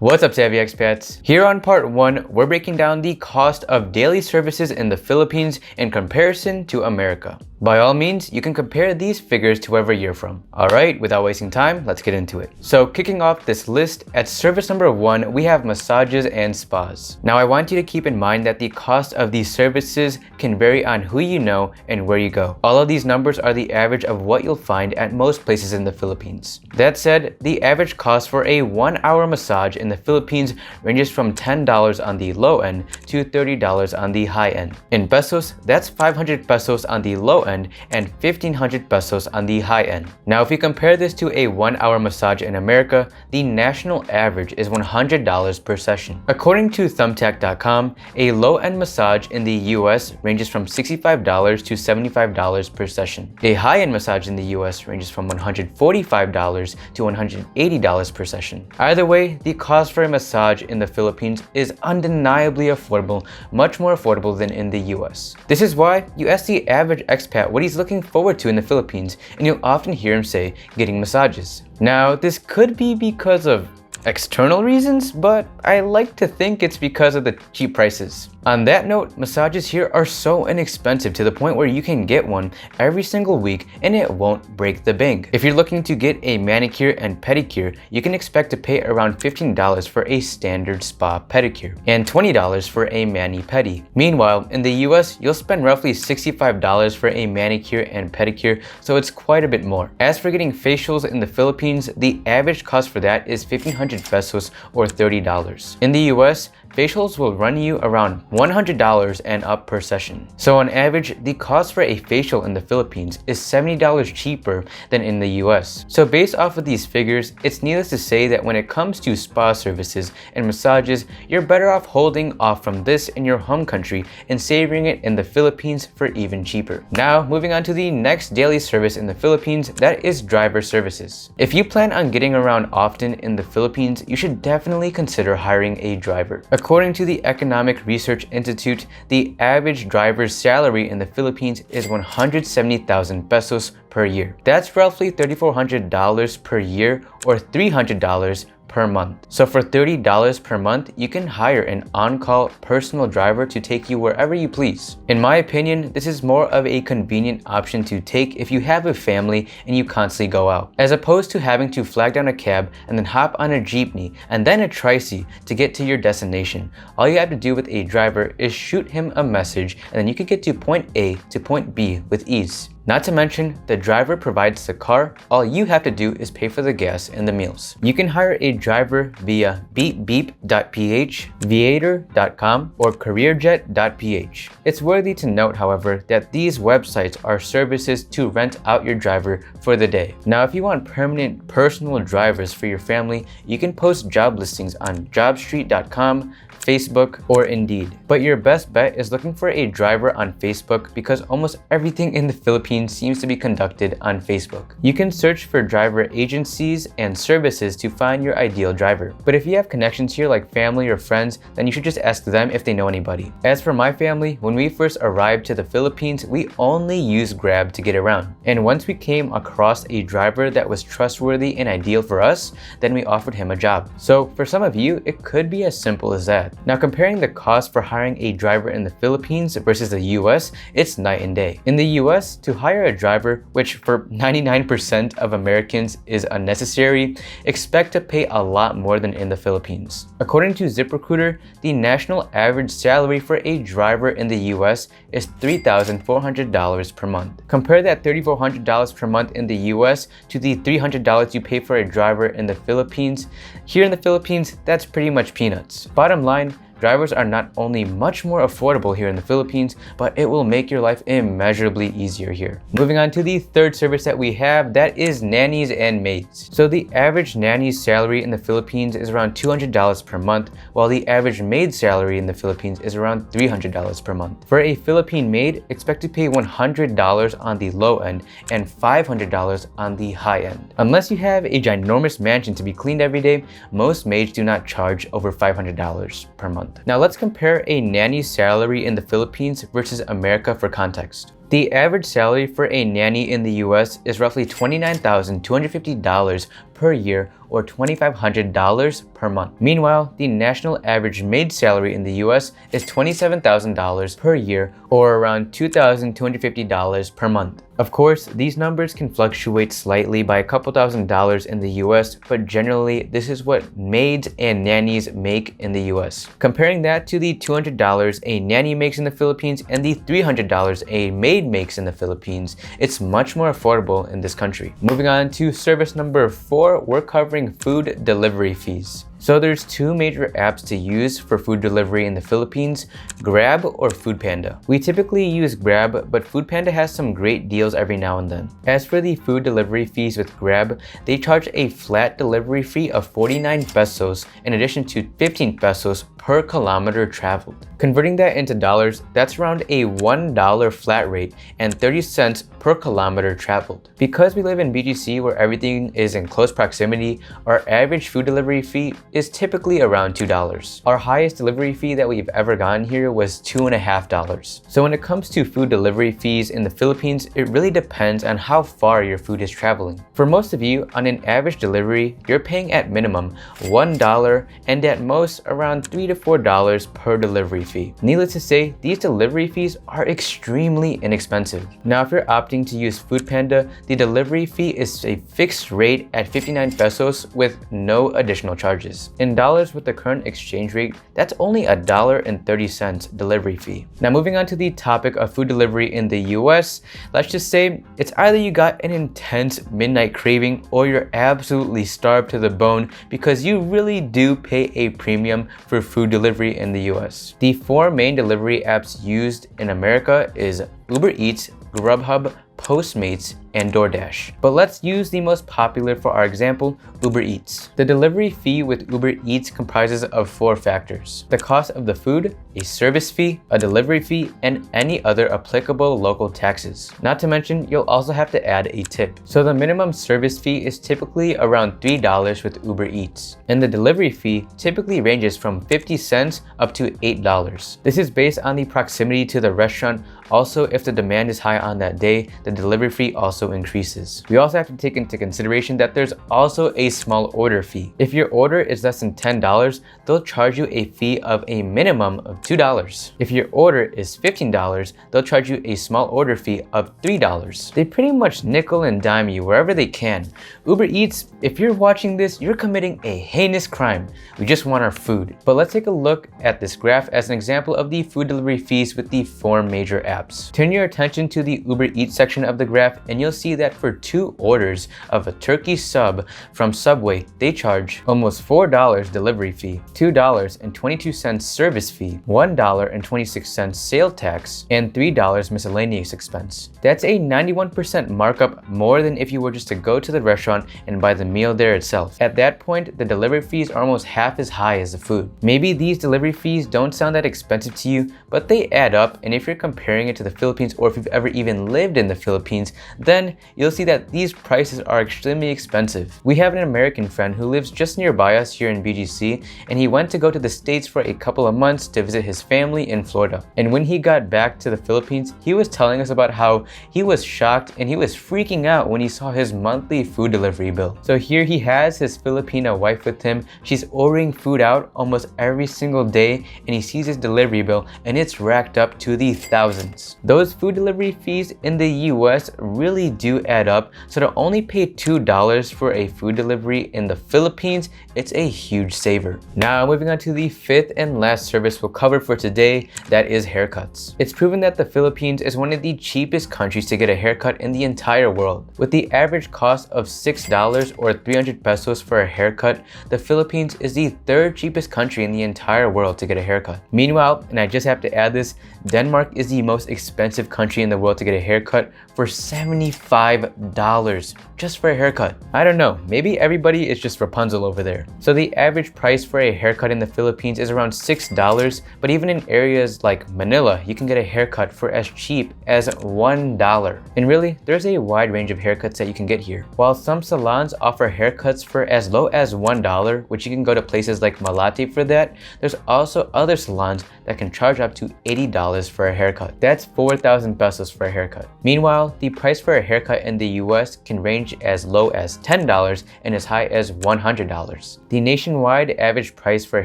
What's up, savvy expats? Here on part 1, we're breaking down the cost of daily services in the Philippines in comparison to America. By all means, you can compare these figures to wherever you're from. Alright, without wasting time, let's get into it. So kicking off this list, at service number 1, we have massages and spas. Now I want you to keep in mind that the cost of these services can vary on who you know and where you go. All of these numbers are the average of what you'll find at most places in the Philippines. That said, the average cost for a 1-hour massage in the Philippines ranges from $10 on the low end to $30 on the high end. In pesos, that's 500 pesos on the low end and 1500 pesos on the high end. Now if we compare this to a 1-hour massage in America, the national average is $100 per session. According to thumbtack.com, a low-end massage in the US ranges from $65 to $75 per session. A high-end massage in the US ranges from $145 to $180 per session. Either way, the cost for a massage in the Philippines is undeniably affordable, much more affordable than in the US. This is why you ask the average expat what he's looking forward to in the Philippines, and you'll often hear him say getting massages. Now, this could be because of external reasons, but I like to think it's because of the cheap prices. On that note, massages here are so inexpensive to the point where you can get one every single week and it won't break the bank. If you're looking to get a manicure and pedicure, you can expect to pay around $15 for a standard spa pedicure and $20 for a mani-pedi. Meanwhile, in the US, you'll spend roughly $65 for a manicure and pedicure, so it's quite a bit more. As for getting facials in the Philippines, the average cost for that is 1,500 pesos or $30. In the US, facials will run you around $100 and up per session. So on average, the cost for a facial in the Philippines is $70 cheaper than in the US. So based off of these figures, it's needless to say that when it comes to spa services and massages, you're better off holding off from this in your home country and savoring it in the Philippines for even cheaper. Now, moving on to the next daily service in the Philippines, that is driver services. If you plan on getting around often in the Philippines, you should definitely consider hiring a driver. According to the Economic Research Institute, the average driver's salary in the Philippines is 170,000 pesos per year. That's roughly $3,400 per year or $300 per month. So for $30 per month, you can hire an on-call personal driver to take you wherever you please. In my opinion, this is more of a convenient option to take if you have a family and you constantly go out, as opposed to having to flag down a cab and then hop on a jeepney and then a tricycle to get to your destination. All you have to do with a driver is shoot him a message and then you can get to point A to point B with ease. Not to mention, the driver provides the car. All you have to do is pay for the gas and the meals. You can hire a driver via beepbeep.ph, viator.com, or careerjet.ph. It's worthy to note, however, that these websites are services to rent out your driver for the day. Now, if you want permanent personal drivers for your family, you can post job listings on jobstreet.com, Facebook, or Indeed. But your best bet is looking for a driver on Facebook because almost everything in the Philippines seems to be conducted on Facebook. You can search for driver agencies and services to find your ideal driver. But if you have connections here like family or friends, then you should just ask them if they know anybody. As for my family, when we first arrived to the Philippines, we only used Grab to get around. And once we came across a driver that was trustworthy and ideal for us, then we offered him a job. So for some of you, it could be as simple as that. Now, comparing the cost for hiring a driver in the Philippines versus the US, it's night and day. In the US, to hire a driver, which for 99% of Americans is unnecessary, expect to pay a lot more than in the Philippines. According to ZipRecruiter, the national average salary for a driver in the US is $3,400 per month. Compare that $3,400 per month in the US to the $300 you pay for a driver in the Philippines. Here in the Philippines, that's pretty much peanuts. Bottom line, drivers are not only much more affordable here in the Philippines, but it will make your life immeasurably easier here. Moving on to the third service that we have, that is nannies and maids. So the average nanny's salary in the Philippines is around $200 per month, while the average maid's salary in the Philippines is around $300 per month. For a Philippine maid, expect to pay $100 on the low end and $500 on the high end. Unless you have a ginormous mansion to be cleaned every day, most maids do not charge over $500 per month. Now let's compare a nanny's salary in the Philippines versus America for context. The average salary for a nanny in the US is roughly $29,250 per year or $2,500 per month. Meanwhile, the national average maid salary in the US is $27,000 per year or around $2,250 per month. Of course, these numbers can fluctuate slightly by a couple $1,000s in the US, but generally this is what maids and nannies make in the US. Comparing that to the $200 a nanny makes in the Philippines and the $300 a maid makes in the Philippines, it's much more affordable in this country. Moving on to service number 4, we're covering food delivery fees. So there's two major apps to use for food delivery in the Philippines, Grab or Foodpanda. We typically use Grab, but Foodpanda has some great deals every now and then. As for the food delivery fees with Grab, they charge a flat delivery fee of 49 pesos in addition to 15 pesos per kilometer traveled. Converting that into dollars, that's around a $1 flat rate and 30 cents per kilometer traveled. Because we live in BGC where everything is in close proximity, our average food delivery fee is typically around $2. Our highest delivery fee that we've ever gotten here was $2.50. So when it comes to food delivery fees in the Philippines, it really depends on how far your food is traveling. For most of you, on an average delivery, you're paying at minimum $1 and at most around $3 to $4 per delivery fee. Needless to say, these delivery fees are extremely inexpensive. Now, if you're opting to use Foodpanda, the delivery fee is a fixed rate at 59 pesos with no additional charges. In dollars with the current exchange rate, that's only $1.30 delivery fee. Now, moving on to the topic of food delivery in the US, let's just say it's either you got an intense midnight craving or you're absolutely starved to the bone because you really do pay a premium for food delivery in the US. The four main delivery apps used in America is Uber Eats, Grubhub, Postmates, and DoorDash. But let's use the most popular for our example, Uber Eats. The delivery fee with Uber Eats comprises of 4 factors: the cost of the food, a service fee, a delivery fee, and any other applicable local taxes. Not to mention, you'll also have to add a tip. So the minimum service fee is typically around $3 with Uber Eats, and the delivery fee typically ranges from 50 cents up to $8. This is based on the proximity to the restaurant. Also, if the demand is high on that day, the delivery fee also increases. We also have to take into consideration that there's also a small order fee. If your order is less than $10, they'll charge you a fee of a minimum of $2. If your order is $15, they'll charge you a small order fee of $3. They pretty much nickel and dime you wherever they can. Uber Eats, if you're watching this, you're committing a heinous crime. We just want our food. But let's take a look at this graph as an example of the food delivery fees with the 4 major apps. Turn your attention to the Uber Eats section of the graph and you'll see that for 2 orders of a turkey sub from Subway, they charge almost $4 delivery fee, $2.22 service fee, $1.26 sale tax, and $3 miscellaneous expense. That's a 91% markup more than if you were just to go to the restaurant and buy the meal there itself. At that point, the delivery fees are almost half as high as the food. Maybe these delivery fees don't sound that expensive to you, but they add up, and if you're comparing it to the Philippines, or if you've ever even lived in the Philippines, then you'll see that these prices are extremely expensive. We have an American friend who lives just nearby us here in BGC, and he went to go to the States for a couple of months to visit his family in Florida. And when he got back to the Philippines, he was telling us about how he was shocked and he was freaking out when he saw his monthly food delivery bill. So here he has his Filipina wife with him. She's ordering food out almost every single day, and he sees his delivery bill and it's racked up to the thousands. Those food delivery fees in the US really do add up, so to only pay $2 for a food delivery in the Philippines, it's a huge saver. Now, moving on to the 5th and last service we'll cover for today, that is haircuts. It's proven that the Philippines is one of the cheapest countries to get a haircut in the entire world. With the average cost of $6 or 300 pesos for a haircut, the Philippines is the 3rd cheapest country in the entire world to get a haircut. Meanwhile, and I just have to add this, Denmark is the most expensive country in the world to get a haircut for $75 just for a haircut. I don't know, maybe everybody is just Rapunzel over there. So the average price for a haircut in the Philippines is around $6, but even in areas like Manila, you can get a haircut for as cheap as $1. And really, there's a wide range of haircuts that you can get here. While some salons offer haircuts for as low as $1, which you can go to places like Malate for that, there's also other salons that can charge up to $80 for a haircut. That's 4,000 pesos for a haircut. Meanwhile, the price for a haircut in the US can range as low as $10 and as high as $100. The nationwide average price for a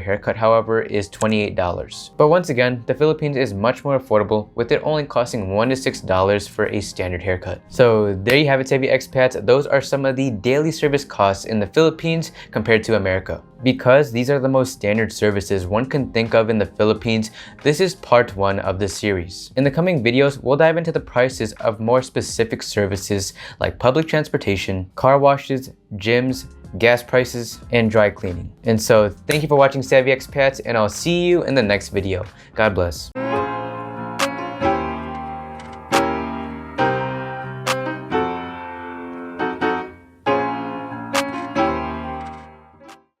haircut, however, is $28. But once again, the Philippines is much more affordable, with it only costing $1 to $6 for a standard haircut. So there you have it, savvy expats. Those are some of the daily service costs in the Philippines compared to America. Because these are the most standard services one can think of in the Philippines, this is part 1 of the series. In the coming videos, we'll dive into the prices of more specific services like public transportation, car washes, gyms, gas prices, and dry cleaning. And so thank you for watching Savvy Expats, and I'll see you in the next video. God bless.